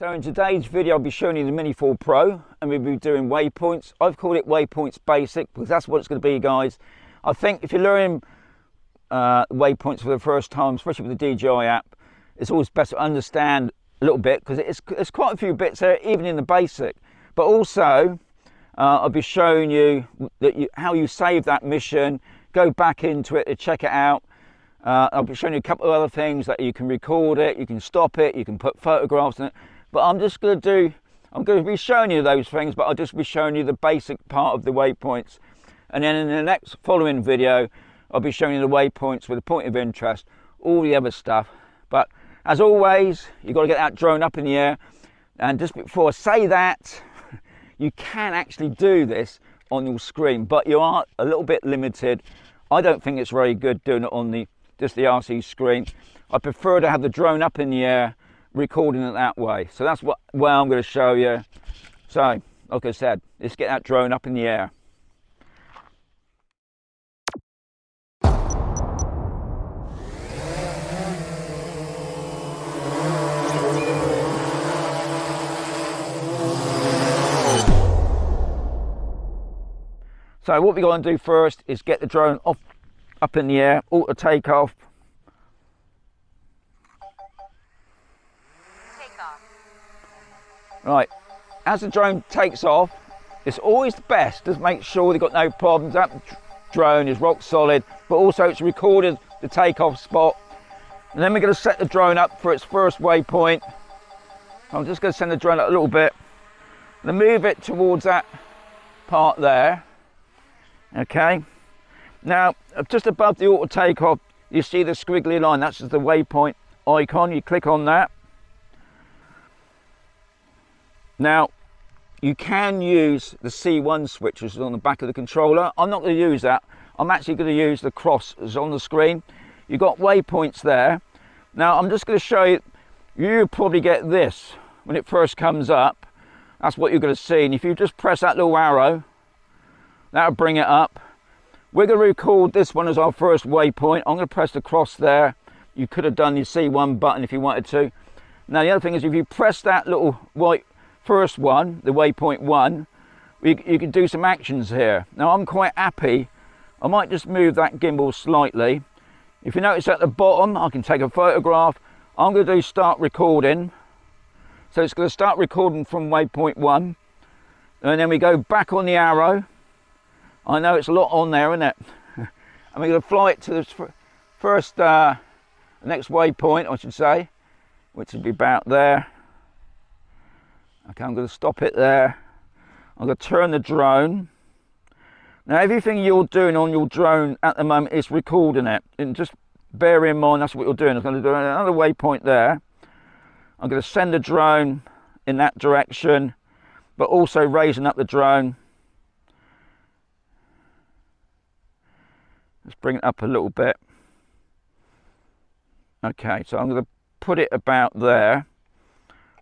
So in today's video I'll be showing you the Mini 4 Pro, and we'll be doing waypoints. I've called it Waypoints Basic because that's what it's going to be, guys. I think if you're learning waypoints for the first time, especially with the DJI app, it's always best to understand a little bit because it's quite a few bits there, even in the basic. But also I'll be showing you that how you save that mission, go back into it to check it out. I'll be showing you a couple of other things that you can record it, you can stop it, you can put photographs in it. But I'm going to be showing you those things, but I'll just be showing you the basic part of the waypoints. And then in the next following video, I'll be showing you the waypoints with a point of interest, all the other stuff. But as always, you've got to get that drone up in the air. And just before I say that, you can actually do this on your screen, but you are a little bit limited. I don't think it's very good doing it on just the RC screen. I prefer to have the drone up in the air, recording it that way. So that's what I'm going to show you. So like I said, let's get that drone up in the air. So what we're going to do first is get the drone up in the air, auto takeoff. Right, as the drone takes off, it's always the best to make sure they've got no problems. That drone is rock solid, but also it's recorded the takeoff spot. And then we're going to set the drone up for its first waypoint. I'm just going to send the drone up a little bit and move it towards that part there. Okay, now just above the auto takeoff, you see the squiggly line. That's just the waypoint icon. You click on that. Now, you can use the C1 switch, which is on the back of the controller. I'm not going to use that. I'm actually going to use the cross that's on the screen. You've got waypoints there. Now, I'm just going to show you, you probably get this when it first comes up. That's what you're going to see. And if you just press that little arrow, that'll bring it up. We're going to record this one as our first waypoint. I'm going to press the cross there. You could have done the C1 button if you wanted to. Now, the other thing is if you press that little white first one, the waypoint 1, you can do some actions here. Now I'm quite happy. I might just move that gimbal slightly. If you notice at the bottom, I can take a photograph. I'm going to do start recording. So it's going to start recording from waypoint 1. And then we go back on the arrow. I know it's a lot on there, isn't it? And we're going to fly it to the first, next waypoint, I should say, which would be about there. Okay, I'm going to stop it there. I'm going to turn the drone. Now everything you're doing on your drone at the moment is recording it. And just bear in mind that's what you're doing. I'm going to do another waypoint there. I'm going to send the drone in that direction, but also raising up the drone. Let's bring it up a little bit. Okay, so I'm going to put it about there.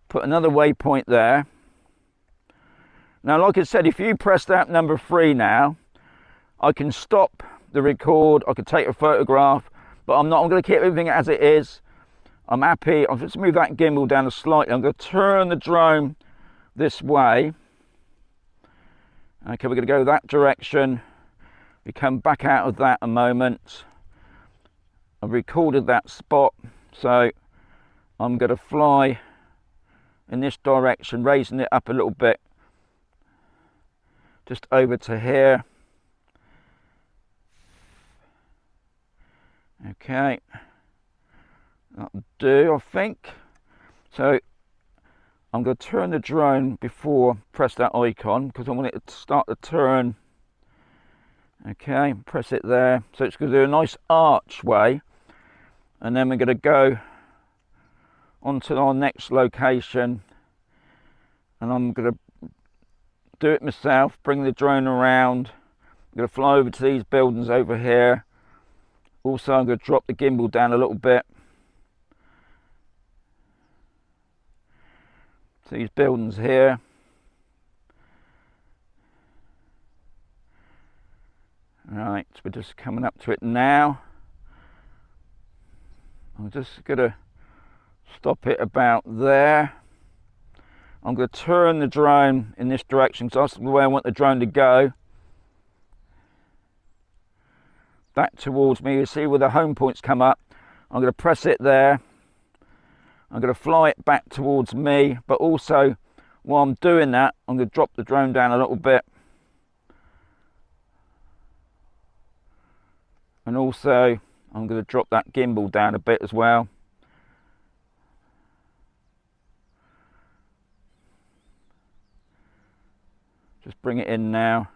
Put another waypoint there. Now, like I said, if you press that number 3 now, I can stop the record, I can take a photograph, but I'm going to keep everything as it is. I'm happy. I'll just move that gimbal down slightly. I'm going to turn the drone this way. Okay, we're going to go that direction. We come back out of that a moment. I've recorded that spot, so I'm going to fly in this direction, raising it up a little bit, just over to here. Okay, that'll do, I think. So I'm going to turn the drone before I press that icon because I want it to start to turn. Okay, press it there. So it's going to do a nice archway, and then we're going to go on to our next location, and I'm going to do it myself, bring the drone around. I'm going to fly over to these buildings over here. Also, I'm going to drop the gimbal down a little bit. So these buildings here. Right, so we're just coming up to it now. I'm just going to stop it about there. I'm going to turn the drone in this direction because that's the way I want the drone to go. Back towards me. You see where the home points come up. I'm going to press it there. I'm going to fly it back towards me, but also while I'm doing that, I'm going to drop the drone down a little bit. And also, I'm going to drop that gimbal down a bit as well. Just bring it in now.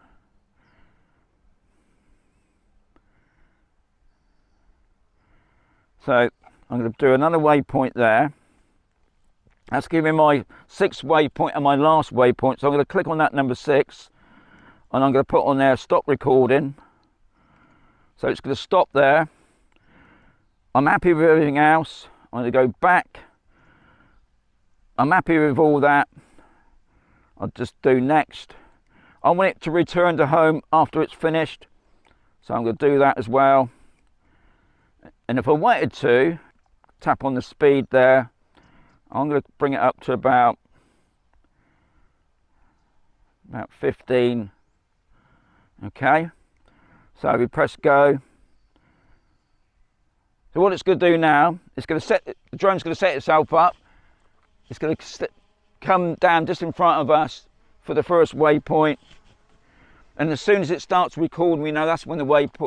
So I'm going to do another waypoint there. That's giving me my 6th waypoint and my last waypoint. So I'm going to click on that number 6 and I'm going to put on there stop recording. So it's going to stop there. I'm happy with everything else. I'm going to go back. I'm happy with all that. I'll just do next. I want it to return to home after it's finished. So I'm going to do that as well. And if I wanted to, tap on the speed there. I'm going to bring it up to about 15. Okay. So we press go. So what it's going to do now, it's going to set, the drone's going to set itself up. It's going to come down just in front of us for the first waypoint. And as soon as it starts recording, we know that's when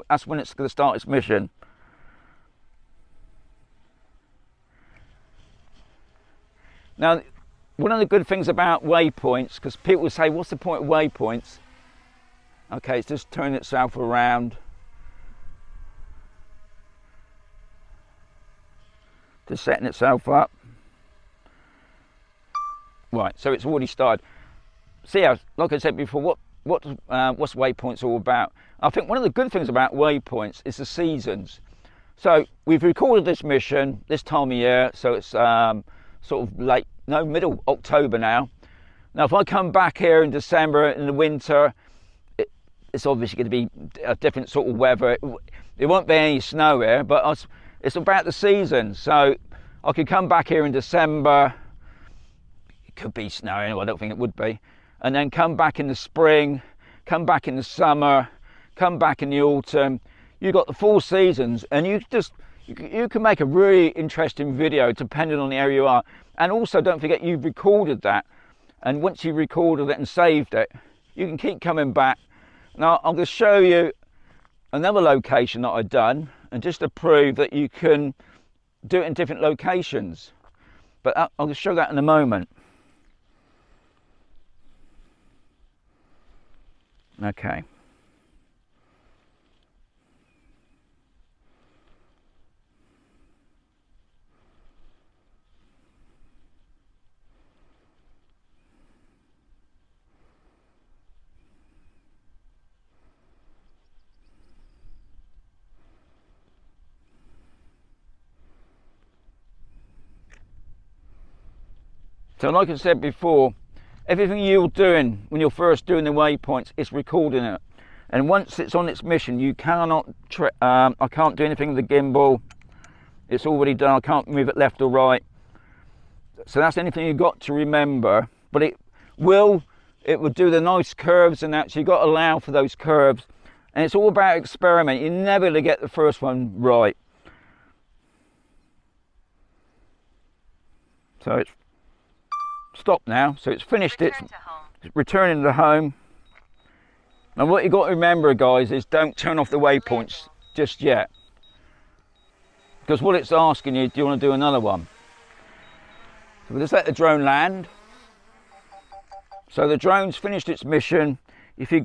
that's when it's going to start its mission. Now, one of the good things about waypoints, because people say, what's the point of waypoints? Okay, it's just turning itself around. Just setting itself up. Right, so it's already started. See how, like I said before, what's waypoints all about? I think one of the good things about waypoints is the seasons. So we've recorded this mission this time of year, so it's sort of middle October now. Now if I come back here in December in the winter, it's obviously going to be a different sort of weather. There won't be any snow here, but it's about the season. So I could come back here in December, it could be snow anyway, I don't think it would be, and then come back in the spring, come back in the summer, come back in the autumn. You've got the 4 seasons, and you can make a really interesting video depending on the area you are. And also don't forget you've recorded that, and once you've recorded it and saved it, you can keep coming back. Now I'm going to show you another location that I've done, and just to prove that you can do it in different locations, but I'll just show that in a moment. Okay. So like I said before, everything you're doing when you're first doing the waypoints is recording it. And once it's on its mission, you cannot, I can't do anything with the gimbal. It's already done, I can't move it left or right. So that's anything you've got to remember. But it will do the nice curves and that, so you've got to allow for those curves. And it's all about experiment. You're never going to get the first one right. So it's stopped now, so it's finished. It's returning to home. And what you got to remember, guys, is don't turn off the waypoints just yet, because what it's asking you, do you want to do another one? So we'll just let the drone land. So the drone's finished its mission. If you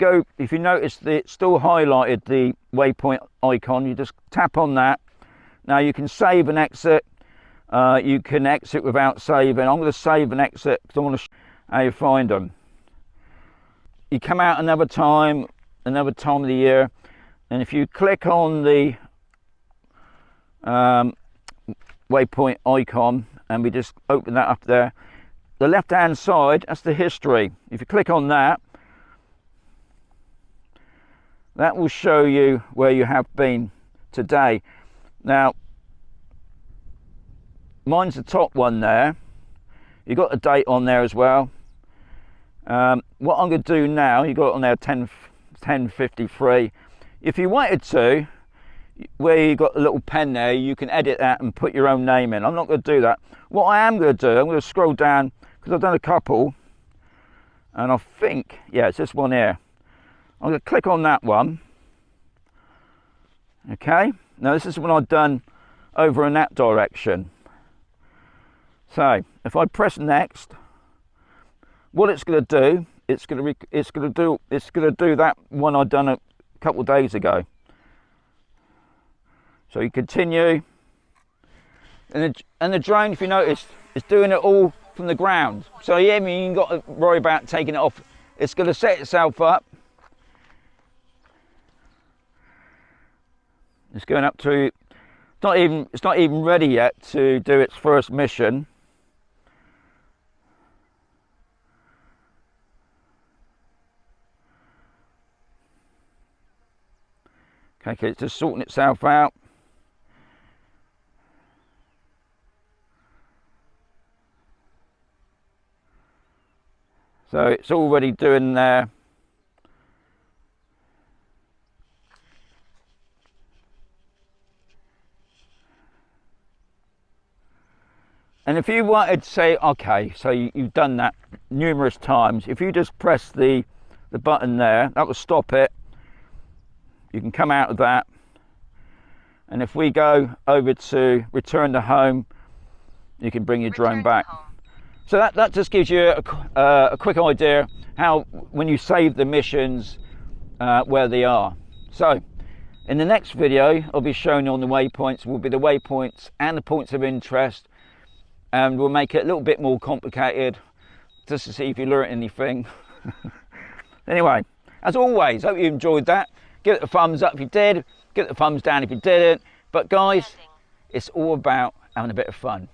notice that it's still highlighted the waypoint icon, you just tap on that. Now you can save and exit. You can exit without saving. I'm going to save and exit because I want to show how you find them. You come out another time of the year, and if you click on the waypoint icon and we just open that up there, the left hand side, that's the history. If you click on that, that will show you where you have been today. Now mine's the top one there. You've got the date on there as well. What I'm going to do now, you got it on there 10:53. If you wanted to, where you got a little pen there, you can edit that and put your own name in. I'm not going to do that. What I am going to do, I'm going to scroll down, because I've done a couple, and I think, yeah, it's this one here. I'm going to click on that one. Okay, now this is what I've done over in that direction. So if I press next, what it's going to do, it's going to do that one I've done a couple of days ago. So you continue, and the drone, if you notice, is doing it all from the ground. So yeah, I mean, you've got to worry about taking it off. It's going to set itself up. It's going up to, it's not even ready yet to do its first mission. Okay, it's just sorting itself out. So it's already doing there. And if you wanted to say, okay, so you've done that numerous times, if you just press the button there, that will stop it. You can come out of that. And if we go over to return to home, you can bring your drone back. So that just gives you a quick idea how, when you save the missions, where they are. So in the next video, I'll be showing you on the waypoints, will be the waypoints and the points of interest. And we'll make it a little bit more complicated, just to see if you learnt anything. Anyway, as always, hope you enjoyed that. Give it a thumbs up if you did, give it a thumbs down if you didn't. But guys, it's all about having a bit of fun.